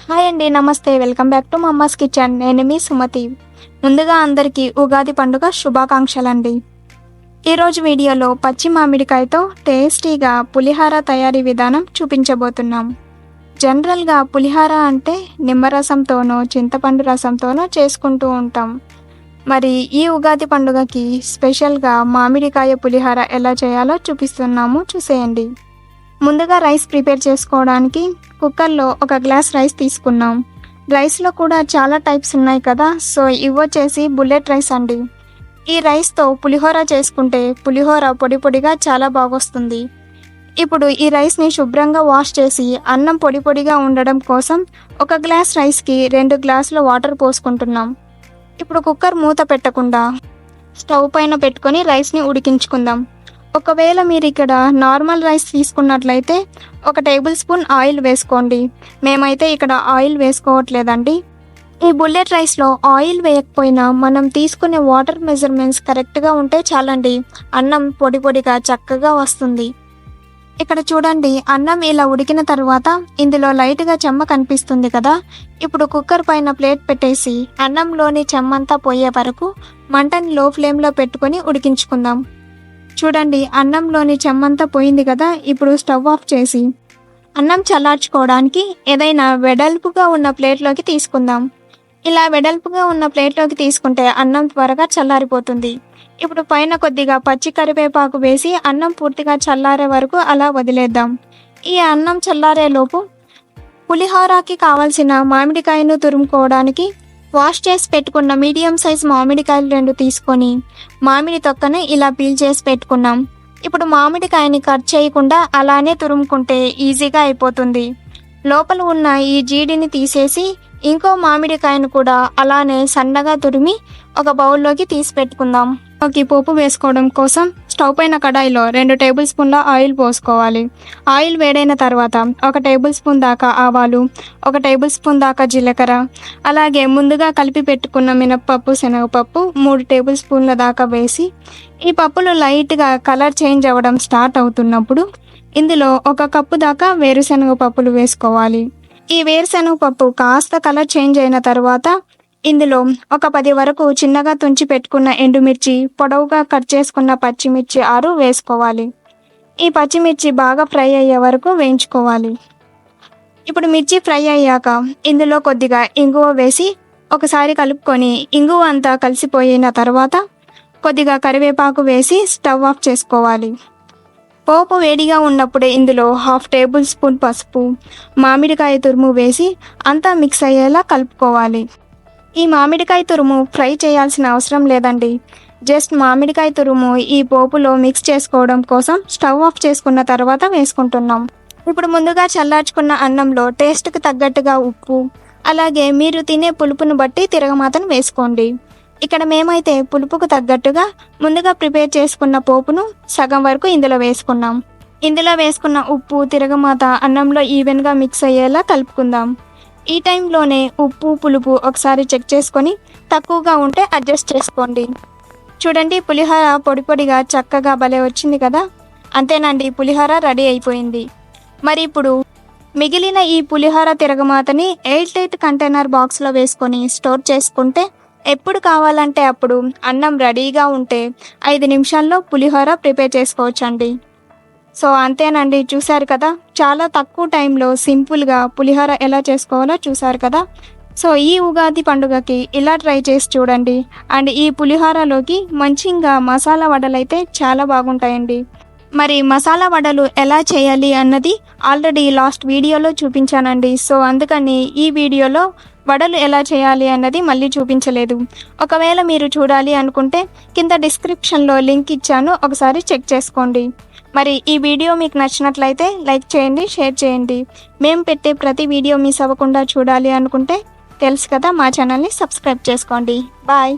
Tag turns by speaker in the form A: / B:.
A: Hi అండి, నమస్తే. Welcome back to mama's kitchen. నేను మీ సుమతి. ముందుగా అందరికీ ఉగాది పండుగ శుభాకాంక్షలండి. ఈరోజు వీడియోలో పచ్చి మామిడికాయతో టేస్టీగా పులిహార తయారీ విధానం చూపించబోతున్నాం. జనరల్గా పులిహార అంటే నిమ్మరసంతోనో చింతపండు రసంతోనో చేసుకుంటూ ఉంటాం. మరి ఈ ఉగాది పండుగకి స్పెషల్గా మామిడికాయ పులిహార ఎలా చేయాలో చూపిస్తున్నాము, చూసేయండి. ముందుగా రైస్ ప్రిపేర్ చేసుకోవడానికి కుక్కర్లో ఒక గ్లాస్ రైస్ తీసుకున్నాం. రైస్లో కూడా చాలా టైప్స్ ఉన్నాయి కదా, సో ఇవొచ్చేసి బుల్లెట్ రైస్ అండి. ఈ రైస్తో పులిహోర చేసుకుంటే పులిహోర పొడి పొడిగా చాలా బాగొస్తుంది. ఇప్పుడు ఈ రైస్ని శుభ్రంగా వాష్ చేసి అన్నం పొడి పొడిగా ఉండడం కోసం ఒక గ్లాస్ రైస్కి 2 గ్లాసుల వాటర్ పోసుకుంటున్నాం. ఇప్పుడు కుక్కర్ మూత పెట్టకుండా స్టవ్ పైన పెట్టుకొని రైస్ని ఉడికించుకుందాం. ఒకవేళ మీరు ఇక్కడ నార్మల్ రైస్ తీసుకున్నట్లయితే 1 టేబుల్ స్పూన్ ఆయిల్ వేసుకోండి. మేమైతే ఇక్కడ ఆయిల్ వేసుకోవట్లేదండి. ఈ బుల్లెట్ రైస్లో ఆయిల్ వేయకపోయినా మనం తీసుకునే వాటర్ మెజర్మెంట్స్ కరెక్ట్గా ఉంటే చాలండి, అన్నం పొడి పొడిగా చక్కగా వస్తుంది. ఇక్కడ చూడండి, అన్నం ఇలా ఉడికిన తర్వాత ఇందులో లైట్గా చెమ్మ కనిపిస్తుంది కదా. ఇప్పుడు కుక్కర్ పైన ప్లేట్ పెట్టేసి అన్నంలోని చెమ్మంతా పోయే వరకు మంటని లో ఫ్లేమ్లో పెట్టుకొని ఉడికించుకుందాం. చూడండి, అన్నంలోని చెమ్మంతా పోయింది కదా. ఇప్పుడు స్టవ్ ఆఫ్ చేసి అన్నం చల్లార్చుకోవడానికి ఏదైనా వెడల్పుగా ఉన్న ప్లేట్లోకి తీసుకుందాం. ఇలా వెడల్పుగా ఉన్న ప్లేట్లోకి తీసుకుంటే అన్నం త్వరగా చల్లారిపోతుంది. ఇప్పుడు పైన కొద్దిగా పచ్చి కరివేపాకు వేసి అన్నం పూర్తిగా చల్లారే వరకు అలా వదిలేద్దాం. ఈ అన్నం చల్లారే లోపు పులిహోరకి కావాల్సిన మామిడికాయను తురుముకోవడానికి వాష్ చేసి పెట్టుకున్న మీడియం సైజ్ మామిడికాయలు 2 తీసుకొని మామిడి తొక్కని ఇలా పీల్ చేసి పెట్టుకున్నాం. ఇప్పుడు మామిడికాయని కట్ చేయకుండా అలానే తురుముకుంటే ఈజీగా అయిపోతుంది. లోపల ఉన్న ఈ జీడిని తీసేసి ఇంకో మామిడికాయను కూడా అలానే సన్నగా తురిమి ఒక బౌల్లోకి తీసి పెట్టుకుందాం. పోపు వేసుకోవడం కోసం స్టవ్ పైన కడాయిలో 2 టేబుల్ స్పూన్ల ఆయిల్ పోసుకోవాలి. ఆయిల్ వేడైన తర్వాత 1 టేబుల్ స్పూన్ దాకా ఆవాలు, 1 టేబుల్ స్పూన్ దాకా జీలకర్ర, అలాగే ముందుగా కలిపి పెట్టుకున్న మినప్పప్పు, శనగపప్పు 3 టేబుల్ స్పూన్ల దాకా వేసి ఈ పప్పులు లైట్గా కలర్ చేంజ్ అవ్వడం స్టార్ట్ అవుతున్నప్పుడు ఇందులో 1 కప్పు దాకా వేరుశనగ పప్పులు వేసుకోవాలి. ఈ వేరుశనగ పప్పు కాస్త కలర్ చేంజ్ అయిన తర్వాత ఇందులో ఒక 10 వరకు చిన్నగా తుంచి పెట్టుకున్న ఎండుమిర్చి, పొడవుగా కట్ చేసుకున్న పచ్చిమిర్చి 6 వేసుకోవాలి. ఈ పచ్చిమిర్చి బాగా ఫ్రై అయ్యే వరకు వేయించుకోవాలి. ఇప్పుడు మిర్చి ఫ్రై అయ్యాక ఇందులో కొద్దిగా ఇంగువ వేసి ఒకసారి కలుపుకొని ఇంగువ అంతా కలిసిపోయిన తర్వాత కొద్దిగా కరివేపాకు వేసి స్టవ్ ఆఫ్ చేసుకోవాలి. పోపు వేడిగా ఉన్నప్పుడే ఇందులో 1/2 టేబుల్ స్పూన్ పసుపు, మామిడికాయ తురుము వేసి అంతా మిక్స్ అయ్యేలా కలుపుకోవాలి. ఈ మామిడికాయ తురుము ఫ్రై చేయాల్సిన అవసరం లేదండి. జస్ట్ మామిడికాయ తురుము ఈ పోపులో మిక్స్ చేసుకోవడం కోసం స్టవ్ ఆఫ్ చేసుకున్న తర్వాత వేసుకుంటున్నాం. ఇప్పుడు ముందుగా చల్లార్చుకున్న అన్నంలో టేస్ట్కి తగ్గట్టుగా ఉప్పు, అలాగే మీరు తినే పులుపును బట్టి తిరగమాతను వేసుకోండి. ఇక్కడ మేమైతే పులుపుకు తగ్గట్టుగా ముందుగా ప్రిపేర్ చేసుకున్న పోపును సగం వరకు ఇందులో వేసుకున్నాం. ఇందులో వేసుకున్న ఉప్పు, తిరగమాత అన్నంలో ఈవెన్గా మిక్స్ అయ్యేలా కలుపుకుందాం. ఈ టైంలోనే ఉప్పు, పులుపు ఒకసారి చెక్ చేసుకొని తక్కువగా ఉంటే అడ్జస్ట్ చేసుకోండి. చూడండి, పులిహోర పొడి పొడిగా చక్కగా భలే వచ్చింది కదా. అంతేనండి, పులిహోర రెడీ అయిపోయింది. మరి ఇప్పుడు మిగిలిన ఈ పులిహోర తిరగమాతని 8 కంటైనర్ బాక్స్లో వేసుకొని స్టోర్ చేసుకుంటే ఎప్పుడు కావాలంటే అప్పుడు అన్నం రెడీగా ఉంటే 5 నిమిషాల్లో పులిహోర ప్రిపేర్ చేసుకోవచ్చండి. సో అంతేనండి, చూశారు కదా, చాలా తక్కువ టైంలో సింపుల్గా పులిహోర ఎలా చేసుకోవాలో చూశారు కదా. సో ఈ ఉగాది పండుగకి ఇలా ట్రై చేసి చూడండి. అండ్ ఈ పులిహోరలోకి మంచిగా మసాలా వడలు అయితే చాలా బాగుంటాయండి. మరి మసాలా వడలు ఎలా చేయాలి అన్నది ఆల్రెడీ లాస్ట్ వీడియోలో చూపించానండి. సో అందుకని ఈ వీడియోలో వడలు ఎలా చేయాలి అన్నది మళ్ళీ చూపించలేదు. ఒకవేళ మీరు చూడాలి అనుకుంటే కింద డిస్క్రిప్షన్లో లింక్ ఇచ్చాను, ఒకసారి చెక్ చేసుకోండి. మరి ఈ వీడియో మీకు నచ్చినట్లయితే లైక్ చేయండి, షేర్ చేయండి. మేము పెట్టే ప్రతి వీడియో మిస్ అవ్వకుండా చూడాలి అనుకుంటే తెలుసు కదా, మా ఛానల్ని సబ్స్క్రైబ్ చేసుకోండి. బాయ్.